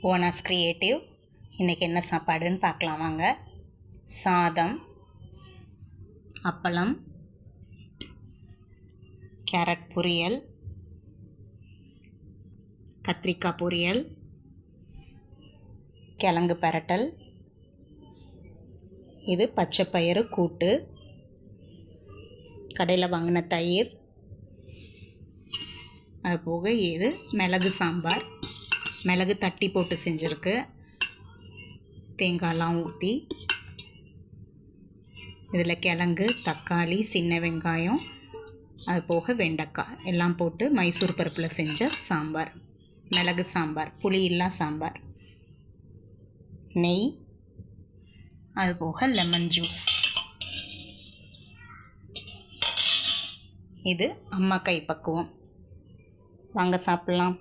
ஓனாஸ் creative. இன்றைக்கி என்ன சாப்பாடுன்னு பார்க்கலாம் வாங்க. சாதம், அப்பளம், கேரட் பொரியல், கத்திரிக்காய் பொரியல், கிழங்கு பரட்டல், இது பச்சைப்பயிறு கூட்டு, கடையில் வாங்கின தயிர், அது போக இது மிளகு சாம்பார், மிளகு தட்டி போட்டு செஞ்சுருக்கு, தேங்காயெலாம் ஊற்றி, இதில் கிழங்கு, தக்காளி, சின்ன வெங்காயம், அது போக வெண்டைக்காய் எல்லாம் போட்டு மைசூர் பருப்பில் செஞ்ச சாம்பார், மிளகு சாம்பார், புளி இல்லா சாம்பார், நெய், அது போக லெமன் ஜூஸ். இது அம்மா கை பக்குவம். வாங்க சாப்பிட்லாம்.